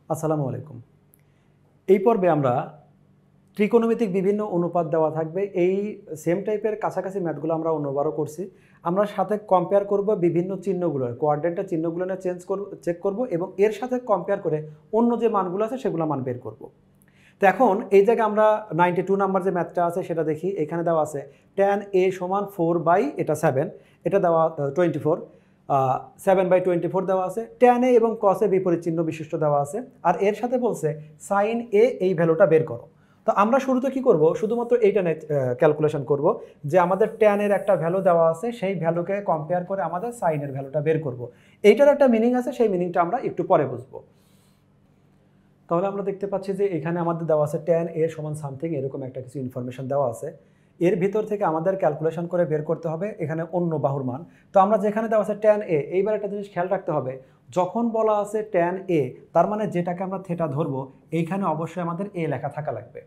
আসসালামু আলাইকুম। এই পর্বে আমরা ত্রিকোণমিতিক বিভিন্ন অনুপাত দেওয়া থাকবে। এই সেম টাইপের কাছাকাছি ম্যাথগুলো আমরা অন্যবারও করছি। আমরা সাথে কম্পেয়ার করব বিভিন্ন চিহ্নগুলোর কোয়াড্রেন্টের চিহ্নগুলো নিয়ে চেক করব এবং এর সাথে কম্পেয়ার করে অন্য যে মানগুলো আছে সেগুলো মান বের করব। তো এখন এই জায়গায় আমরা 92 নাম্বার যে ম্যাথটা আছে সেটা দেখি। এখানে দেওয়া আছে tan a সমান 4/7, এটা দেওয়া 24, 7/24 দেওয়া আছে। tan a এবং cos a বিপরীত চিহ্ন বিশিষ্ট দেওয়া আছে, আর এর সাথে বলছে sin a এই ভ্যালুটা বের করো। তো আমরা শুরুতে কি করব, শুধুমাত্র এইটা ক্যালকুলেশন করব যে আমাদের tan এর একটা ভ্যালু দেওয়া আছে, সেই ভ্যালুকে কম্পেয়ার করে আমাদের sin এর ভ্যালুটা বের করব। এইটার একটা মিনিং আছে, সেই মিনিংটা আমরা একটু পরে বুঝবো। তাহলে আমরা দেখতে পাচ্ছি যে এখানে আমাদের দেওয়া আছে tan a সমান সামথিং, এরকম একটা কিছু ইনফরমেশন দেওয়া আছে। এর ভিতর থেকে আমাদের ক্যালকুলেশন করে বের করতে হবে এখানে অন্য বাহুর মান। তো আমরা যেখানে দেওয়া আছে tan a, এইবার একটা জিনিস খেয়াল রাখতে হবে, যখন বলা আছে tan a তার মানে যেটাকে আমরা থেটা ধরবো এইখানে অবশ্যই আমাদের a লেখা থাকা লাগবে।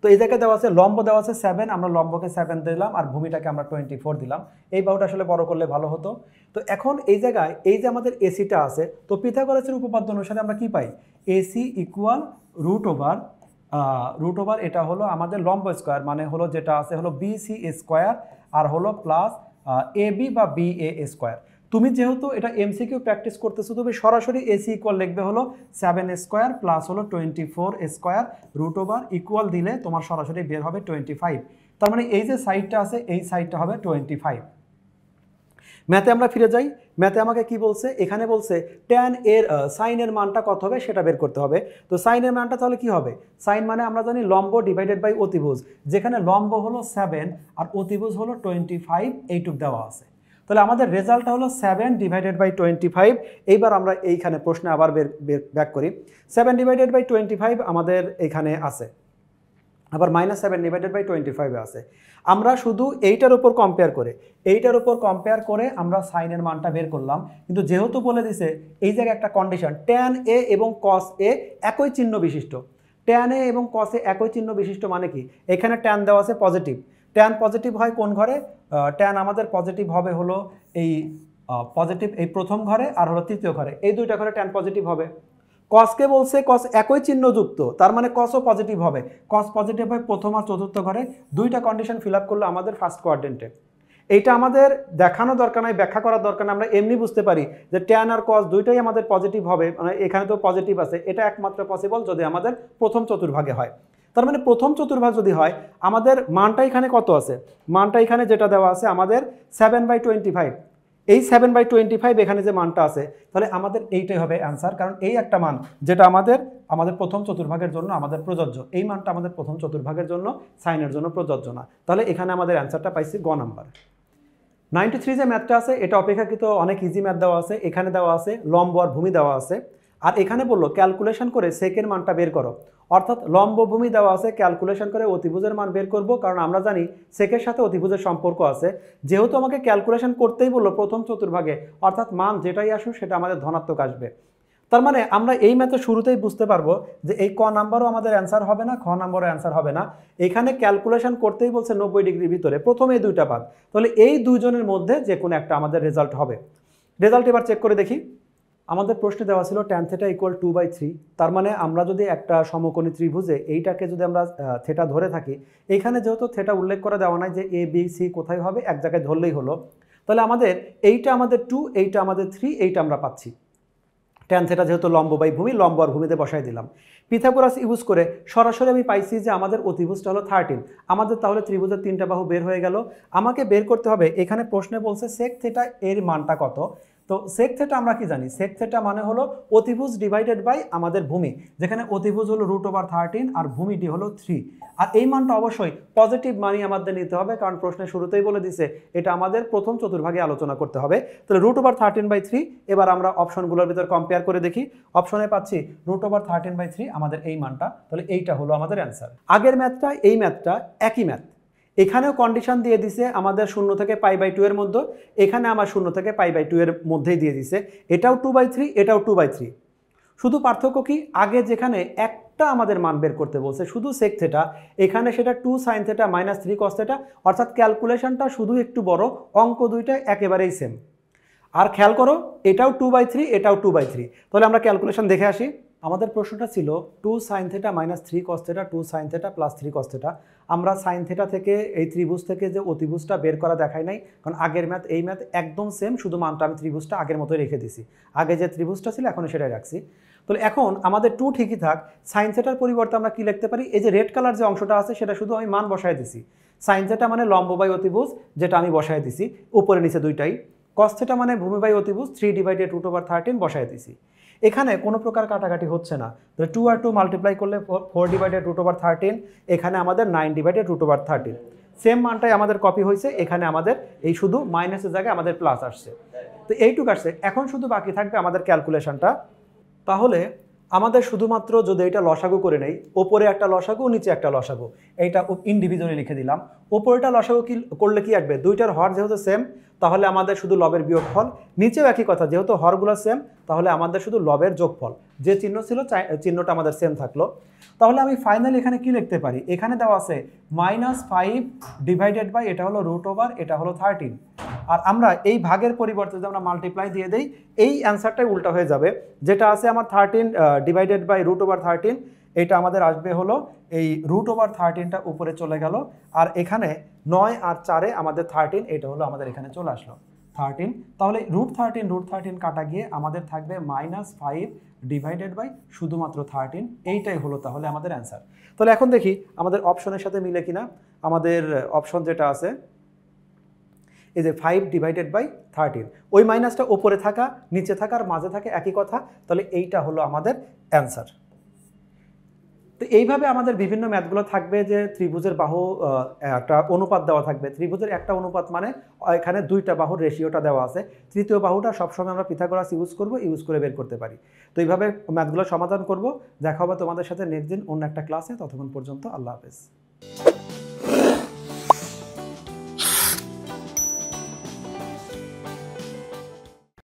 তো এই জায়গায় দেওয়া আছে লম্ব দেওয়া আছে 7, আমরা লম্বকে 7 দিলাম আর ভূমিটাকে আমরা 24 দিলাম। এই বাহুটা আসলে বড় করলে ভালো হতো। তো এখন এই জায়গায় এই যে আমাদের এসিটা আছে, তো পিথাগোরাসের উপপাদ্য অনুসারে আমরা কি পাই, এসি ইকুয়াল রুট ওভার এটা হলো আমাদের লম্ব স্কোয়ার, মানে হলো যেটা আছে হলো বিসি স্কোয়ার আর হলো প্লাস এবি বা বিএ স্কোয়ার। তুমি যেহেতু এটা এমসিকিউ প্র্যাকটিস করতেছো, তুমি সরাসরি এসি ইকুয়াল লিখবে হলো 7 স্কোয়ার প্লাস হলো 24 স্কোয়ার রুট ওভার ইকুয়াল দিলে তোমার সরাসরি বের হবে 25। তার মানে এই যে সাইডটা আছে এই সাইডটা হবে 25। ম্যাথে আমরা ফিরে যাই। ম্যাথে আমাকে কি বলছে, এখানে বলছে tan এর সাইনের মানটা কত হবে সেটা বের করতে হবে। তো সাইনের মানটা তাহলে কি হবে, সাইন মানে আমরা জানি লম্ব ডিভাইডেড বাই অতিভুজ, যেখানে লম্ব হলো 7 আর অতিভুজ হলো 25, এইটুক দেওয়া আছে। তাহলে আমাদের রেজাল্টটা হলো 7/25। এইবার আমরা এইখানে প্রশ্নে আবার ব্যাক করি। 7/25 আমাদের এখানে আছে, আবার -7/25 আছে। আমরা শুধু এইটার উপর কম্পেয়ার করে আমরা সাইনের মানটা বের করলাম। কিন্তু যেহেতু বলে দিছে এই জায়গায় একটা কন্ডিশন, tan a এবং cos a একই চিহ্ন বিশিষ্ট। tan a এবং cos a একই চিহ্ন বিশিষ্ট মানে কি, এখানে tan দেওয়া আছে পজিটিভ। tan পজিটিভ হয় কোন ঘরে, tan আমাদের পজিটিভ হবে হলো এই পজিটিভ এই প্রথম ঘরে আর হলো তৃতীয় ঘরে, এই দুইটা ঘরে tan পজিটিভ হবে। কসকে বলছে কস একই চিহ্ন যুক্ত, তার মানে কসও পজিটিভ হবে। কস পজিটিভ হয় প্রথম আর চতুর্থ ঘরে। দুইটা কন্ডিশন ফিল আপ করলো আমাদের ফার্স্ট কোয়াড্রেন্টে। এইটা আমাদের দেখানো দরকার নাই, ব্যাখ্যা করার দরকার নাই, আমরা এমনি বুঝতে পারি যে ট্যান আর কস দুইটাই আমাদের পজিটিভ হবে, মানে এখানে তো পজিটিভ আছে। এটা একমাত্র পসিবল যদি আমাদের প্রথম চতুর্ভাগে হয়। তার মানে প্রথম চতুর্ভাগ যদি হয়, আমাদের মানটা এখানে কত আছে, মানটা এখানে যেটা দেওয়া আছে আমাদের 7/25। এই 7/25 এখানে যে মানটা আছে, তাহলে আমাদের এইটাই হবে অ্যান্সার, কারণ এই একটা মান যেটা আমাদের প্রথম চতুর্ভাগের জন্য আমাদের প্রযোজ্য, এই মানটা আমাদের প্রথম চতুর্ভাগের জন্য সাইনের জন্য প্রযোজ্য না। তাহলে এখানে আমাদের অ্যান্সারটা পাইছি গ নাম্বার। 93 যে ম্যাথটা আছে এটা অপেক্ষাকৃত অনেক ইজি ম্যাথ দেওয়া আছে। এখানে দেওয়া আছে লম্ব আর ভূমি দেওয়া আছে, আর এখানে বললো ক্যালকুলেশন করে সেকের মানটা বের করো। অর্থাৎ লম্ব ভূমি দেওয়া আছে, ক্যালকুলেশন করে অতিভুজের মান বের করব, কারণ আমরা জানি সেকের সাথে অতিভুজের সম্পর্ক আছে। যেহেতু আমাকে ক্যালকুলেশন করতেই বললো প্রথম চতুর্ভাগে, অর্থাৎ মান যেটাই আসুক সেটা আমাদের ধনাত্মক আসবে। তার মানে আমরা এই ম্যাথের শুরুতেই বুঝতে পারবো যে এই ক নাম্বারও আমাদের অ্যান্সার হবে না, খ নাম্বারও অ্যান্সার হবে না। এখানে ক্যালকুলেশন করতেই বলছে 90 ডিগ্রির ভিতরে, প্রথমে এই দুইটা বাদ। তাহলে এই দুইজনের মধ্যে যে কোনো একটা আমাদের রেজাল্ট হবে। রেজাল্ট এবার চেক করে দেখি। আমাদের প্রশ্নে দেওয়া ছিল tan θ = 2/3। তার মানে আমরা যদি একটা সমকোণী ত্রিভুজে এইটাকে যদি আমরা থেটা ধরে থাকি, এইখানে যেহেতু থেটা উল্লেখ করে দেওয়া নাই যে এ বি সি কোথায় হবে, এক জায়গায় ধরলেই হলো। তাহলে আমাদের এইটা আমাদের 2, এইটা আমাদের 3, এইটা আমরা পাচ্ছি। tan θ যেহেতু লম্ব বাই ভূমি, লম্ব আর ভূমিতে বসাই দিলাম। পিথাগোরাস ইউজ করে সরাসরি আমি পাইছি যে আমাদের অতিভুজটা হলো 13। আমাদের তাহলে ত্রিভুজের তিনটা বাহু বের হয়ে গেল। আমাকে বের করতে হবে, এখানে প্রশ্নে বলছে sec θ এর মানটা কত। তো sec θ আমরা কি জানি, sec θ মানে হলো অতিভুজ ডিভাইডেড বাই আমাদের ভূমি, যেখানে অতিভুজ হলো √13 আর ভূমিটি হলো 3। আর এই মানটা অবশ্যই পজিটিভ মানই আমাদের নিতে হবে, কারণ প্রশ্নের শুরুতেই বলে দিছে এটা আমাদের প্রথম চতুর্ভাগে আলোচনা করতে হবে। তাহলে √13/3। এবার আমরা অপশনগুলোর ভিতর কম্পেয়ার করে দেখি। অপশনে পাচ্ছি √13/3 আমাদের এই মানটা, তাহলে এইটা হলো আমাদের অ্যান্সার। আগের ম্যাথটা এই ম্যাথটা একই ম্যাথ। এখানেও কন্ডিশন দিয়ে দিছে আমাদের 0 থেকে π/2 এর মধ্যে, এখানে আমার 0 থেকে π/2 এর মধ্যেই দিয়ে দিছে। এটাও 2/3, এটাও 2/3। শুধু পার্থক্য কি, আগে যেখানে একটা আমাদের মান বের করতে বলছে শুধু sec θ, এখানে সেটা 2 sin θ - 3 cos θ, অর্থাৎ ক্যালকুলেশনটা শুধু একটু বড়, অঙ্ক দুইটা একেবারেই সেম। আর খেয়াল করো এটাও 2/3, এটাও 2/3। তাহলে আমরা ক্যালকুলেশন দেখে আসি। আমাদের প্রশ্নটা ছিল 2 sin θ - 3 cos θ 2 sin θ + 3 cos θ। আমরা sin θ থেকে এই ত্রিভুজ থেকে যে অতিভুজটা বের করা দেখাই নাই, কারণ আগের ম্যাথ এই ম্যাথ একদম সেম, শুধু মানটা আমি ত্রিভুজটা আগের মতোই রেখে দিছি। আগে যে ত্রিভুজটা ছিল এখনও সেটাই রাখছি। তো এখন আমাদের 2 ঠিকই থাক, sin θ র পরিবর্তে আমরা কি লিখতে পারি, এই যে রেড কালার যে অংশটা আছে সেটা শুধু আমি মান বসায় দিছি। sin θ মানে লম্ব বাই অতিভুজ, যেটা আমি বসায় দিছি উপরে নিচে দুইটাই। cos θ মানে ভূমি বাই অতিভুজ, 3/√13 বসায় দিছি। এখানে কোনো প্রকার কাটাকাটি হচ্ছে না। তো 2 আর 2 মাল্টিপ্লাই করলে 4/√13, এখানে আমাদের 9/√13। সেম মানটাই আমাদের কপি হয়েছে, এখানে আমাদের এই শুধু মাইনাসের জায়গায় আমাদের প্লাস আসছে। তো এইটুকু আসছে, এখন শুধু বাকি থাকবে আমাদের ক্যালকুলেশনটা। তাহলে আমাদের শুধুমাত্র যদি এটা লসাগু করে নেই, ওপরে একটা লসাগু নিচে একটা লসাগু, এইটা ইন্ডিভিজুয়ালি লিখে দিলাম। ওপরেটা লসাগু কি করলে কি আসবে, দুইটার হর যেহেতু সেম তাহলে আমাদের শুধু লবের বিয়োগফল, নিচেও একই কথা, যেহেতু হরগুলো সেম তাহলে আমাদের শুধু লবের যোগফল, যে চিহ্ন ছিল চিহ্নটা আমাদের সেম থাকলো। তাহলে আমি ফাইনালি এখানে কি লিখতে পারি, এখানে দেওয়া আছে -5 ডিভাইডেড বাই এটা হলো √, এটা হলো 13। আর আমরা এই ভাগের পরিবর্তে যদি আমরা মাল্টিপ্লাই দিয়ে দেই, এই অ্যান্সারটাই উল্টা হয়ে যাবে। যেটা আছে আমার 13 ডিভাইডেড বাই √13, এটা আমাদের আসবে হলো এই √13টা উপরে চলে গেল, আর এখানে 9 আর 4-এ আমাদের 13, এটা হলো আমাদের এখানে চলে আসলো 13। তাহলে √13 কাটা গিয়ে আমাদের থাকবে -5 ডিভাইডেড বাই শুধুমাত্র 13, এইটাই হলো তাহলে আমাদের অ্যান্সার। তাহলে এখন দেখি আমাদের অপশনের সাথে মিলে কিনা। আমাদের অপশন যেটা আছে এই যে 5/13, ওই মাইনাসটা ওপরে থাকা নিচে থাকার মাঝে থাকে একই কথা, তাহলে এইটা হলো আমাদের অ্যান্সার। তো এইভাবে আমাদের বিভিন্ন ম্যাথগুলো থাকবে যে ত্রিভুজের বাহু একটা অনুপাত দেওয়া থাকবে, ত্রিভুজের একটা অনুপাত মানে এখানে দুইটা বাহুর রেশিওটা দেওয়া আছে, তৃতীয় বাহুটা সবসময় আমরা পিথাগোরাস ইউজ করে বের করতে পারি। তো এইভাবে ম্যাথগুলো সমাধান করব। দেখা হবে তোমাদের সাথে নেক্সট দিন অন্য একটা ক্লাসে। ততক্ষণ পর্যন্ত আল্লাহ হাফেজ।